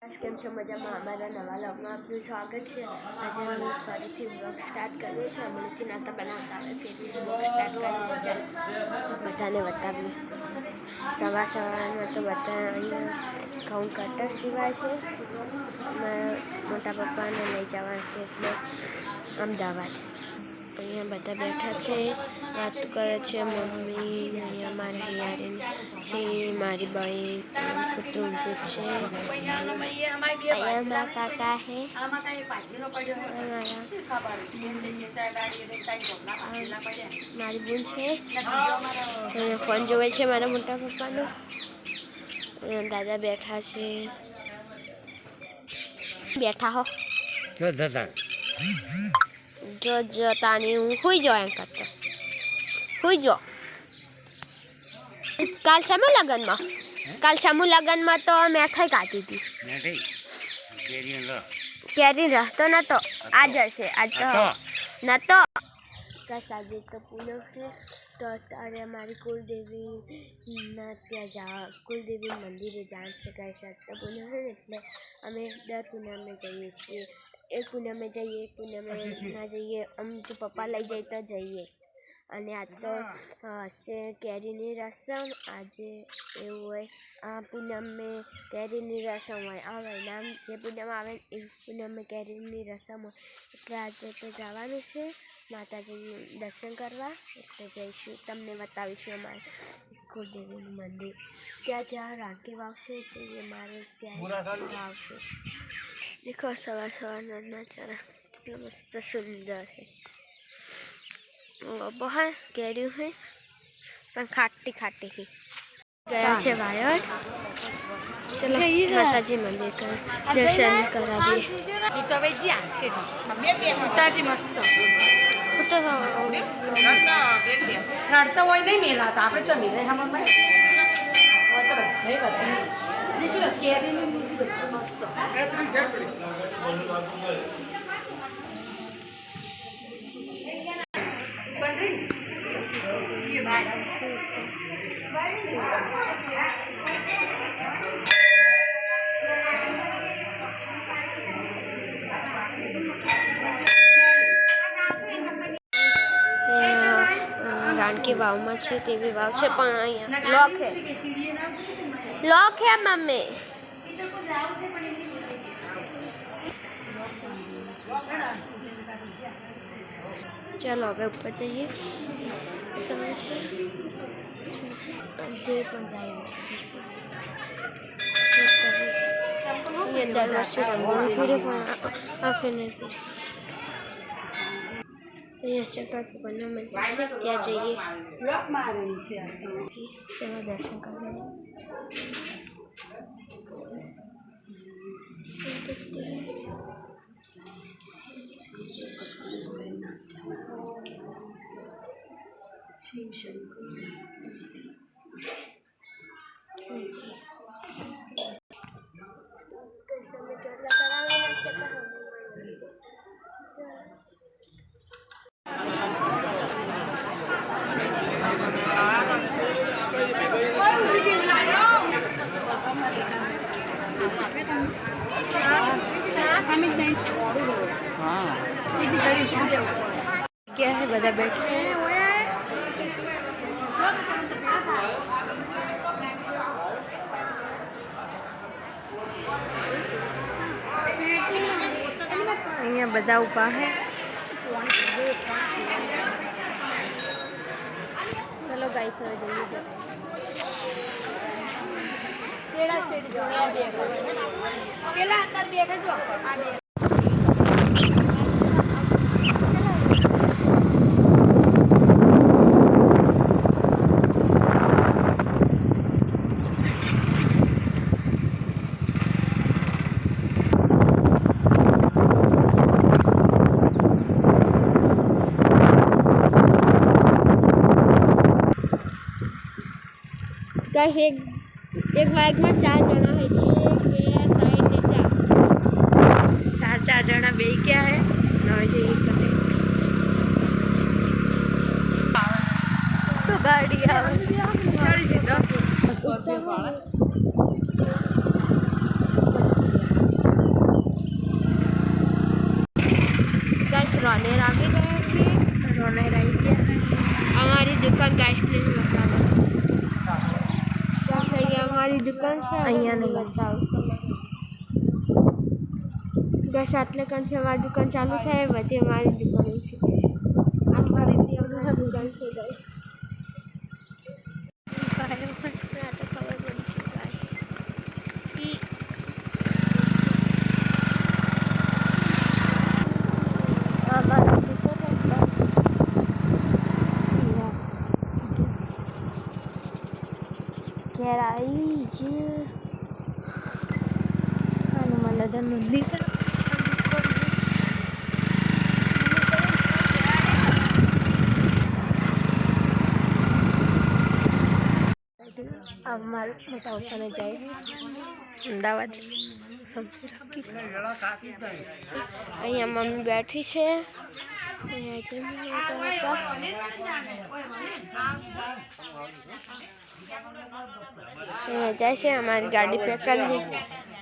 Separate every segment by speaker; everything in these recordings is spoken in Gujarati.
Speaker 1: કેમ છો મજામાં અમારા નવા વ્લોગમાં આપનું સ્વાગત છે। આજે અમે ફરીથી વ્લોગ સ્ટાર્ટ કરીએ છીએ। હમણાંથી નાતા બનાવતા આવે તેથી વ્લોગ સ્ટાર્ટ કરીએ છીએ। ચાલો બધાને બતાવીએ। સવારમાં તો બધા અહીંયા ઘઉં કટર સિવાય છે। મોટા પપ્પાને લઈ જવાના છે એટલે અમદાવાદ। અહીંયા બધા બેઠા છે, વાત કરે છે। મમ્મી અહીંયા મારા હિયારીન છે, મારી બહેન કુટુંબ છે। અહીંયા મારા કાકા છે, મારી બહેન છે। અહીંયા ફોન જોવે છે મારા મોટા પપ્પાનો। અહીંયા દાદા બેઠા છે। બેઠા હો જો તાની હું હુઈ જાઉં એમ કરતો હુઈ જો। કાલ શામાં લગનમાં તો મેઠાઈ કાઢી હતી। કેરી રહેતો નતો, આજ હશે। આજ તો નતો આજે તો પૂનમ છે તો અત્યારે અમારી કુલદેવીના ત્યાં કુલદેવી મંદિરે જવાનું છે। ગાઈસ આજ તો પૂનમ છે એટલે અમે દર પૂનમે જઈએ છીએ। એક પૂનમે જઈએ, એક પૂનમે ના જઈએ, આમ તો પપ્પા લઈ જાય તો જઈએ। અને આજ તો હશે કેરીની રસમ। આજે એવું હોય આ પૂનમે કેરીની રસમ હોય। આ મહિનામ જે પૂનમ આવે એ પૂનમે કેરીની રસમ હોય એટલે આજે તો જવાનું છે માતાજીનું દર્શન કરવા। એટલે જઈશું, તમને બતાવીશું અમારે કુલદેવીનું મંદિર। ત્યાં જ્યાં રાંકી વાવશે તે મારે ત્યાં વાવશે। દેખો સવારના નજારા કેટલો મસ્ત સુંદર है। बहुत कैरी है पर खाटी खाटी ही गया છે વાયર। ચલો માતાજી મંદિર દર્શન કરાવીએ।
Speaker 2: તો હવે જ્યાં છે માતાજી મસ્ત
Speaker 1: તો
Speaker 2: રડતા હોય નહીં મેલાતા આપણે ચો મેલે હમણાં તો બધી કેરીની નીચે બધું મસ્ત।
Speaker 1: રાણકી વાવમાં છે તેવી વાવ છે પણ અહીંયા લોક હે મમ્મી। चलो હવે ઉપર જઈએ। समय से ये अंदर वर्षे रंगोली पूरे फिर नहीं यहाँ शंकर भगवान मंदिर से त्या जाइए। चलो दर्शन करने शिव शंकर क्या है बता बैठे અહીંયા બધા ઊભા છે। ચલો ગાઈસ હવે જઈએ। કેળા છે પેલા અંદર બેઠા જો આ બે गाइस एक बाइक में 4 जना है। 1 2 3 4 4 जना बे क्या है ना जे तो गाड़ी आवे चढ़ी जी तो स्कॉर्पियो वाला અમારી દુકાન છે અહીંયા નહીં બતાવું ગેસ આટલે કણ છે અમારી દુકાન ચાલુ થાય બધી અમારી દુકાન છે અમારી દુકાન છે guys Kerai je. Anu mana dah mandi. અમાર મોટા પપ્પાને જાય અમદાવાદ સમજી રાખી અહીંયા મમ્મી બેઠી છે અહીંયા છે મોટા પપ્પા જાય છે અમારી ગાડી પેક કરી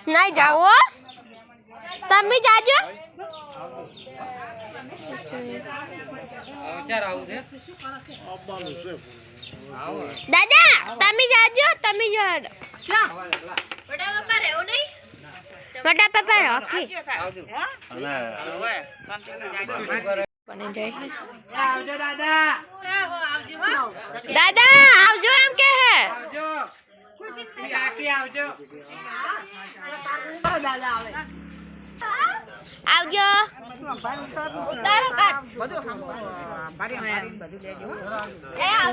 Speaker 1: નહીં જાઓ તમે જાજો દાદા તમે જાજો તમે જાડો મોટા પપ્પા રહેવું નહીં મોટા પપ્પા રાખી પણ જાય આવજો દાદા દાદા આવજો એમ કે હે આવજો દાદા આવે આવજો ઉતારો કાચ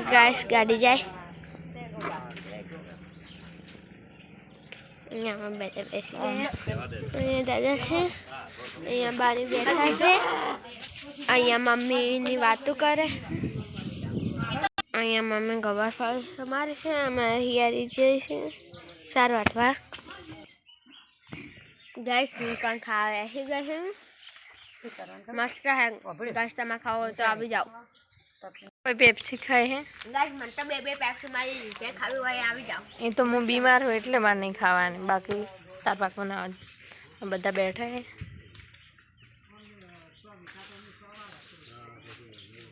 Speaker 1: ગાઈસ ગાડી જાય અહીંયા બધા બેસી ગયા અહીંયા દાદા છે અહીંયા બારી બેઠા છે અહીંયા મમ્મીની વાતો કરે અહીંયા મમ્મી ગવાર ફળ તમારે છે અમે હિયારી જઈએ છીએ સાર વાટવા ગાઈસ હું પણ ખાવા બેસી ગઈ છું મસ્ત હે ગાઈસ તમે ખાઓ તો આવી જાઓ કોઈ પેપ્સી ખાય હે ગાઈસ મને તો બે પેપ્સી મારી જે ખાવી હોય આવી જાઓ એ તો હું બીમાર હું એટલે મારે નહીં ખાવાની બાકી તાર પાક બનાવવા બધા બેઠા હે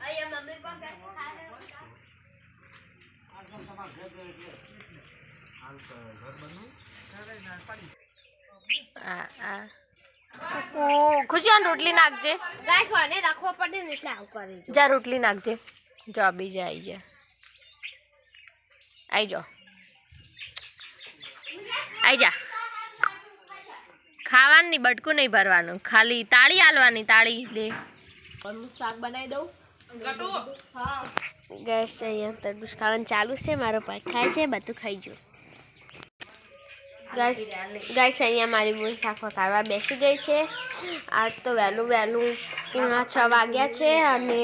Speaker 1: અહીંયા મમ્મી પણ ખુશિયાન રોટલી નાખજે ગાઈસ વાને રાખવો પડે ને એટલે આવ કરી જા રોટલી નાખજે જો બીજા આવી જા આઈ જા ખાવાનું નહીં બટકું નહીં ભરવાનું ખાલી તાળી આલવાની તાળી દે શાક બનાવી દઉં ગેસ અહીંયા તરબૂચ ખાવાનું ચાલુ છે મારો ભાઈ ખાય છે બધું ખાઈ ગયું ગાઈસ અહીંયા મારી બોન શાક વઘારવા બેસી ગઈ છે આજ તો વહેલું 6 વાગ્યા છે અને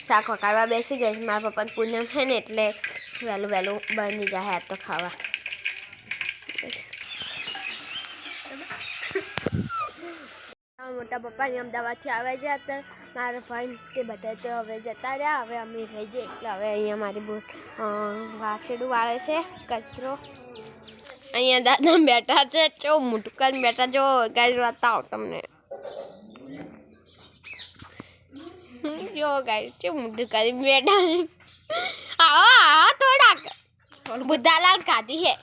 Speaker 1: શાક વઘારવા બેસી ગઈ છે મારા પપ્પાને પૂનમ છે ને એટલે વહેલું બની જાય આ તો ખાવા મોટા પપ્પા અમદાવાદથી આવ્યા છે હતા મારા ભાઈ તે બધા તો હવે જતા રહ્યા હવે અમે રહી જઈએ એટલે હવે અહીંયા મારી બોન વાસેડું વાળે છે કચરો અહીંયા દાદા બેઠા છે ચો મોટું કરીને બેઠા છો ગાય બતાવો તમને જો ગાય ચો મોટું કરીને બેઠા આવો થોડાક બુદ્ધાલાલ ખાધી હે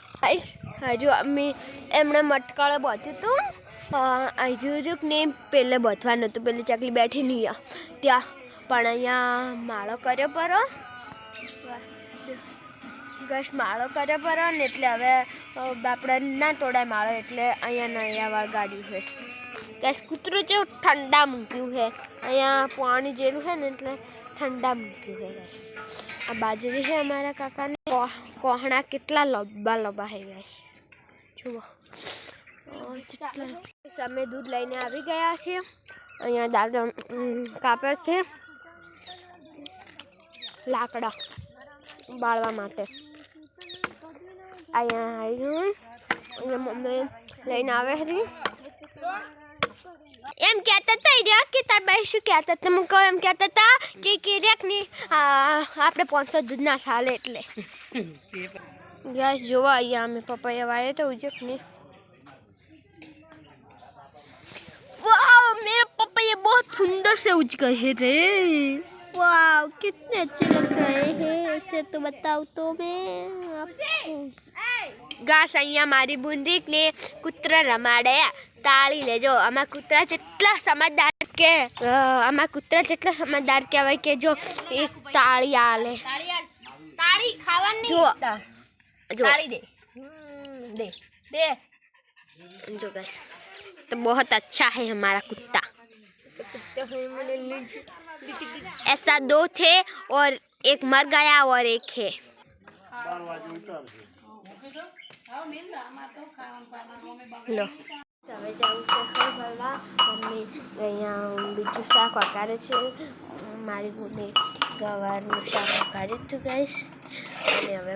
Speaker 1: હજુ અમે એમણે મટકાળે બાંધ્યું હતું હજુ ને પહેલે બાંધવાનું હતું પેલી ચકલી બેઠી નહીં ત્યાં પણ અહીંયા માળો કર્યો પરો ગેસ માળો કર્યો પરો ને એટલે હવે આપણે ના તોડાય માળો એટલે અહીંયા નળિયાવાળ ગાડી છે ગેસ કૂતરું જેવું ઠંડા મૂક્યું છે અહીંયા પાણી જેવું છે ને એટલે ઠંડા મૂક્યું છે ગેસ આ બાજરી છે અમારા કાકાને કોહણા કેટલા લંબા છે ગેસ જુઓ અમે દૂધ લઈને આવી ગયા છીએ અહીંયા દાદા કાપે છે લાકડા બાળવા માટે અહીંયા મમ્મી લઈને આવે હતી એમ કહેતા હતા કે તાર ભાઈ શું કહેતા હતા હું કહું એમ કહેતા હતા કે કિરેકની આપણે 500 દૂધ ના ચાલે એટલે ગેસ જોવા અહીંયા અમે પપૈયા વાવે તો ઉજક ને वाह मेरे पपैये बहुत सुंदर से उज गए रे वाह कितने अच्छे लग रहे हैं ऐसे तो बताओ तो मैं आपको ઘાસ અહીંયા મારી બુંદીકને કૂતરા રમાડ્યા તાળી લેજો આમાં કૂતરા જેટલા સમજદાર કે આમાં કૂતરા જેટલા સમજદાર કહેવાય કે જો એક તાળી આલે
Speaker 2: તાળી ખાવાની
Speaker 1: જો
Speaker 2: તાળી દે दे दे
Speaker 1: जो गाइस तो बहुत अच्छा है हमारा कुत्ता ऐसा 2 थे और एक मर गया और एक है लो હવે જાઉં છે ફરવા મમ્મી અહીંયા બીજું શાક વઘારે છે મારી બુને ગવારનું શાક વઘાર્યું હતું ગાઈસ અને હવે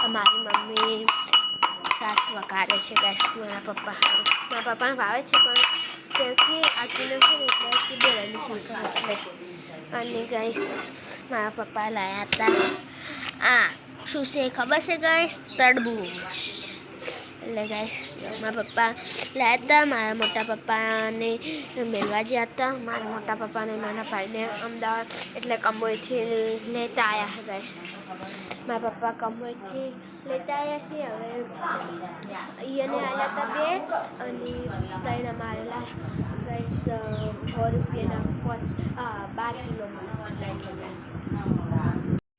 Speaker 1: મારી મમ્મી સાસ વઘારે છે ગાઈસ મારા પપ્પાને ભાવે છે પણ કેમકે આટલું નથી એટલે બેરાની શાક એટલે અને ગાઈસ મારા પપ્પા લાવ્યા હતા શું છે ખબર છે ગાઈસ તરબૂચ એટલે ગાઈસ મારા પપ્પા લાવ્યા હતા મારા મોટા પપ્પાને મેળવા ગયા હતા મારા મોટા પપ્પાને નાના ભાઈને અમદાવાદ એટલે કંબોઈથી લેતા આવ્યા છે ગાઈસ મારા પપ્પા કંબોઈથી લેતા આવ્યા છે હવે એને આવ્યા હતા 2 અને 3 મારેલા ગાઈસ 100 રૂપિયાના 12 કિલો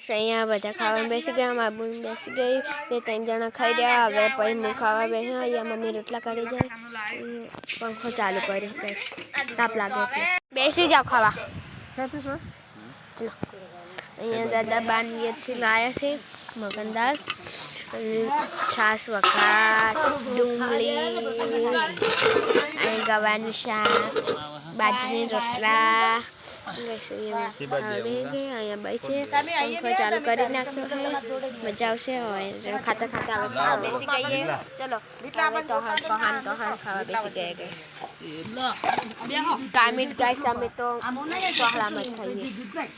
Speaker 1: અહીંયા બધા ખાવા બેસી ગયા મારા બુન બેસી ગઈ 2-3 જણા ખાઈ રહ્યા હવે પછી હું ખાવા બેસ્યા અહીંયા મમ્મી રોટલા કરી જાય પંખો ચાલુ કર્યો ગાઈસ તાપ લાગે એટલે બેસી જાઓ ખાવા ચલો અહીંયા દાદા બાનીએથી લાવ્યા છે મગન દાળ છાશ વઘાર ડુંગળી અને ગવાનું શાક બાજરીના રોટલા અહીંયા બેસે પંખો ચાલુ કરી નાખ્યો મજા આવશે હવે ખાતા ખાતા હવે ખાવા બેસી ગઈએ ચલો કહાન ખાવા બેસી ગયા ગઈશ કામિટ ગાઈસ અમે તો સહલામત થઈએ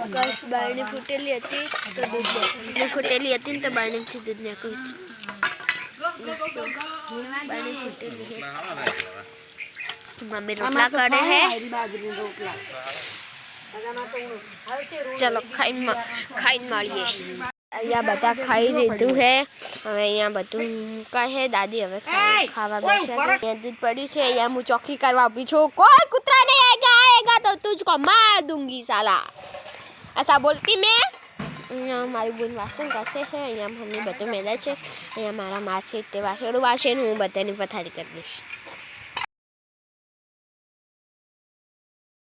Speaker 1: ગેસ બારણી ફૂટેલી હતી તો દૂધ ફૂટેલી હતી ને તો બારણીથી દૂધ નાખ્યું બારણી ફૂટેલી મમ્મી રોટલા કરે હે ચલો ખાઈને મળીએ અહીંયા બધા ખાઈ લીધું હે હવે અહીંયા બધું કહે દાદી હવે ખાવા બેસે અહીંયા દૂધ પડ્યું છે અહીંયા હું ચોખ્ખી કરવા ઊભી છું કોઈ કૂતરા નહીં આएगा तो तुझको मार दूंगी साला ऐसा बोलती मैं અહીંયા મારી બુન વાસણ ઘસે છે અહીંયા મમ્મી બધું મેળે છે અહીંયા મારા માં છે તે વાસણ હું બધાની પથારી કરી દઈશ